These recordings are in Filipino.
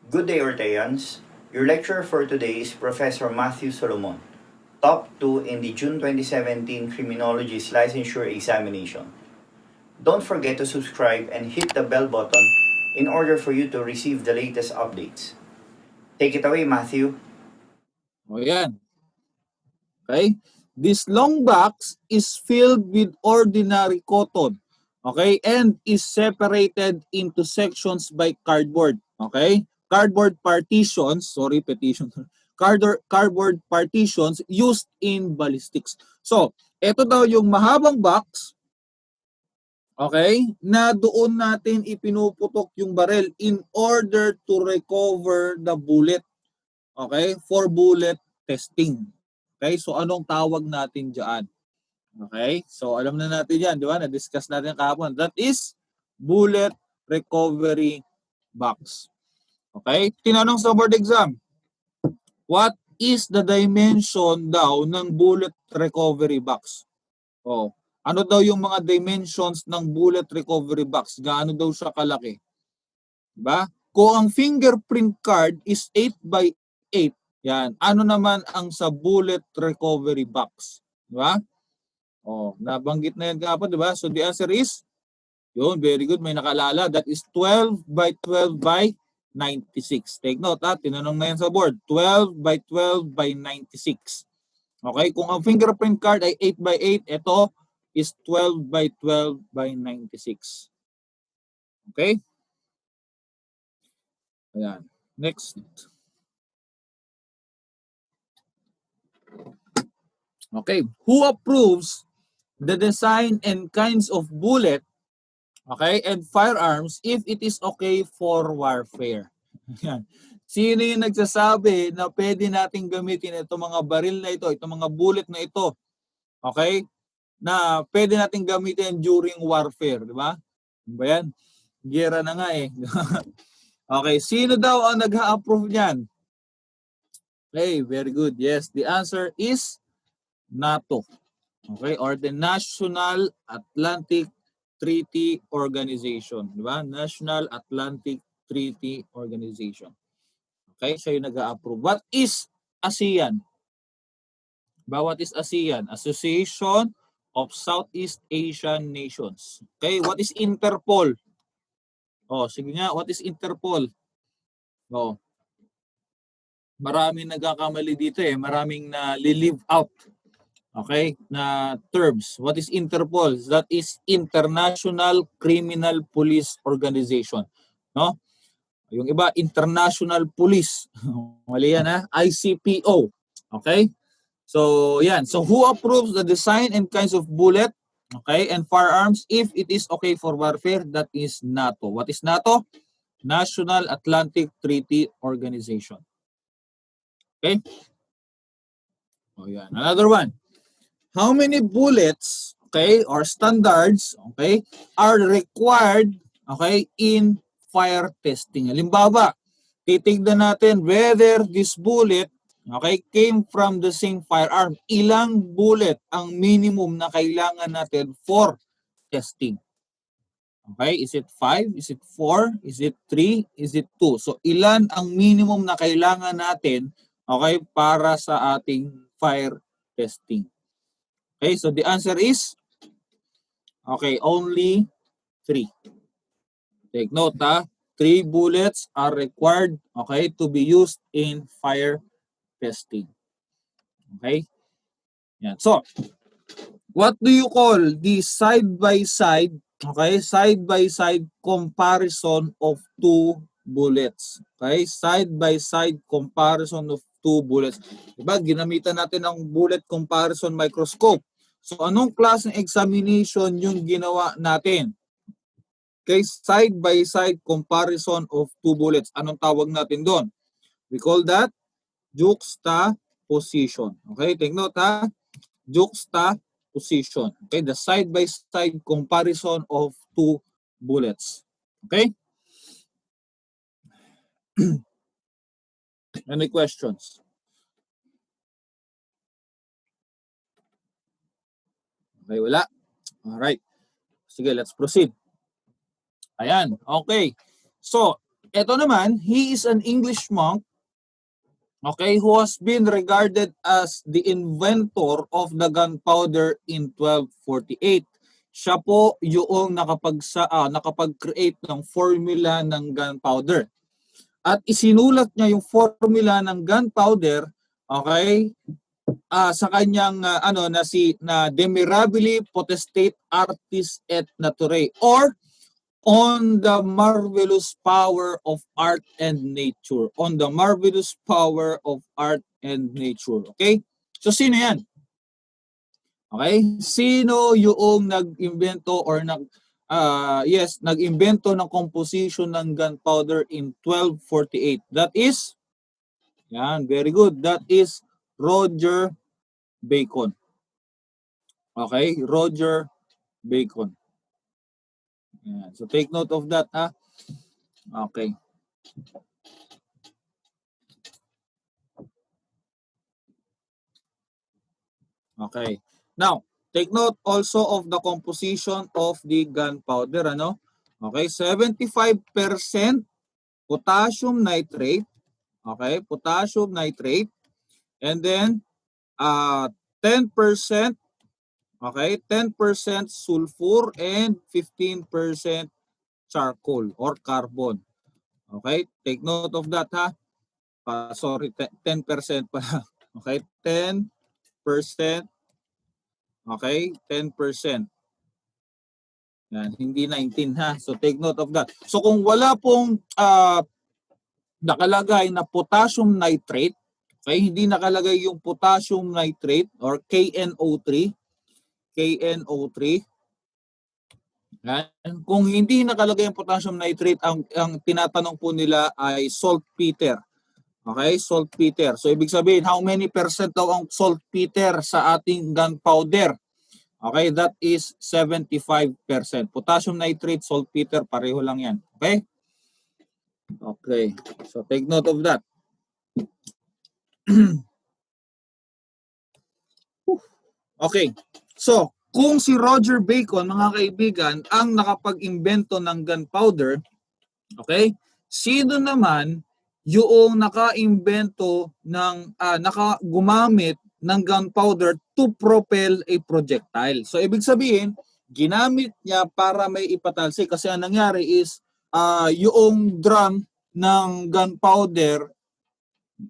Good day, Orteans. Your lecturer for today is Professor Matthew Solomon, top 2 in the June 2017 Criminologists Licensure examination. Don't forget to subscribe and hit the bell button in order for you to receive the latest updates. Take it away, Matthew. O yan. Okay? This long box is filled with ordinary cotton. Okay? And is separated into sections by cardboard. Okay? Cardboard partitions, cardboard partitions used in ballistics. So, ito daw yung mahabang box, okay, na doon natin ipinuputok yung barrel in order to recover the bullet. Okay? For bullet testing. Okay? So, anong tawag natin dyan? Okay? So, alam na natin yan, di ba? Na-discuss natin kahapon. That is bullet recovery box. Okay? Tinanong sa board exam, what is the dimension daw ng bullet recovery box? Oh, ano daw yung mga dimensions ng bullet recovery box? Gaano daw siya kalaki? Diba? Kung ang fingerprint card is 8 by 8, yan. Ano naman ang sa bullet recovery box? Diba? Oh, nabanggit na yan kapag, diba? So the answer is, yun, very good, may nakalala. That is 12 by 12 by 96. Take note, ha? Tinanong na yan sa board. 12 by 12 by 96. Okay, kung ang fingerprint card ay 8 by 8, ito is 12 by 12 by 96. Okay? Ayan. Next. Okay, who approves the design and kinds of bullet, okay, and firearms if it is okay for warfare? Sino yung nagsasabi na pwede nating gamitin itong mga baril na ito, itong mga bullet na ito, okay, na pwede nating gamitin during warfare, di ba? Ba yan? Gera na nga eh. Okay, sino daw ang nag-a-approve niyan? Okay, very good. Yes, the answer is NATO. Okay, or the National Atlantic Treaty Organization. Diba? National Atlantic Treaty Organization. Okay, siya yung nag-a-approve. What is ASEAN? Diba? What is ASEAN? Association of Southeast Asian Nations. Okay, what is Interpol? Oh, sige nga, what is Interpol? Oh, maraming nagkakamali dito eh. Maraming na li-leave out. Okay, na terms. What is Interpol? That is International Criminal Police Organization. No? Yung iba, International Police. Mali yan ha? ICPO. Okay? So, yan. So, who approves the design and kinds of bullet, okay, and firearms if it is okay for warfare? That is NATO. What is NATO? National Atlantic Treaty Organization. Okay? Oh, yan. Another one. How many bullets, okay, or standards, okay, are required, okay, in fire testing? Halimbawa, titignan natin whether this bullet, okay, came from the same firearm. Ilang bullet ang minimum na kailangan natin for testing? Okay, is it 5? Is it 4? Is it 3? Is it 2? So, ilan ang minimum na kailangan natin, okay, para sa ating fire testing? Okay, so the answer is, okay, only 3. Take note, 3 bullets are required, okay, to be used in fire testing. Okay? Yan. So, what do you call the side-by-side, okay, side-by-side comparison of 2 bullets? Okay, side-by-side comparison of 2 bullets. Diba, ginamitan natin ang bullet comparison microscope. So, anong klaseng examination yung ginawa natin? Okay, side-by-side comparison of 2 bullets. Anong tawag natin doon? We call that juxtaposition. Okay, take note ha. Juxtaposition. Okay, the side-by-side comparison of 2 bullets. Okay? Any questions? Okay, wala. Alright. Sige, let's proceed. Ayan, okay. So, Ito naman, he is an English monk, okay, who has been regarded as the inventor of the gunpowder in 1248. Siya po yung nakapag-create ng formula ng gunpowder. At isinulat niya yung formula ng gunpowder, okay, sa kanyang na Mirabili Potestate Artis et Naturae, or on the marvelous power of art and nature. On the marvelous power of art and nature. Okay? So, sino yan? Okay? Sino yung nag-imbento or nag-imbento ng composition ng gunpowder in 1248? That is, yan, very good. That is Roger Bacon. Okay? Roger Bacon. Yan. So, take note of that, ha? Okay. Okay. Now, take note also of the composition of the gunpowder, ano? Okay, 75% potassium nitrate, okay? Potassium nitrate, and then 10%, okay? 10% sulfur and 15% charcoal or carbon. Okay? Take note of that, ha? Sorry, 10% pala. Okay? 10%. Okay? 10%. Yan, hindi 19, ha. So take note of that. So kung wala pong nakalagay na potassium nitrate, okay, hindi nakalagay yung potassium nitrate or KNO3, yan. Kung hindi nakalagay yung potassium nitrate, ang tinatanong po nila ay saltpeter. Okay, saltpeter. So ibig sabihin, how many percent daw ang saltpeter sa ating gunpowder? Okay, that is 75%. Potassium nitrate, saltpeter, pareho lang yan. Okay? Okay. So take note of that. Okay. So, kung si Roger Bacon, mga kaibigan, ang nakapag-imbento ng gunpowder, okay? Sino naman yung naka-imbento ng gumamit ng gunpowder to propel a projectile? So ibig sabihin, ginamit niya para may ipatalsik kasi ang nangyari is yung drum ng gunpowder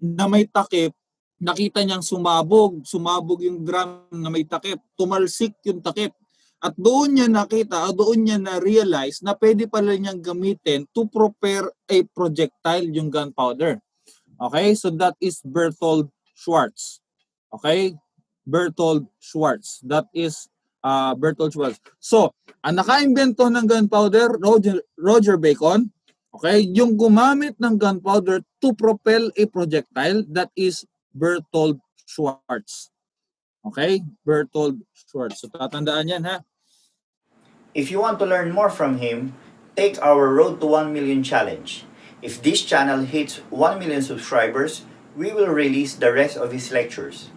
na may takip, nakita niyang sumabog yung drum na may takip, tumalsik yung takip. At doon niya nakita, doon niya na-realize na pwede pala niyang gamitin to prepare a projectile yung gunpowder. Okay? So that is Berthold Schwartz. Okay? Berthold Schwartz. That is Berthold Schwartz. So, ang naka-imbento ng gunpowder, Roger Bacon. Okay? Yung gumamit ng gunpowder to propel a projectile, that is Berthold Schwartz. Okay? Berthold Schwartz. So, tatandaan yan, ha? If you want to learn more from him, take our Road to 1 Million challenge. If this channel hits 1 million subscribers, we will release the rest of his lectures.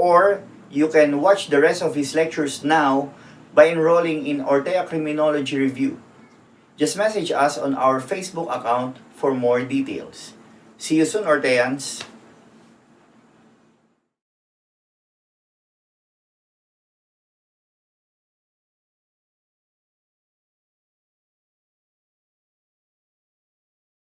Or you can watch the rest of his lectures now by enrolling in Ortea Criminology Review. Just message us on our Facebook account for more details. See you soon, Orteans!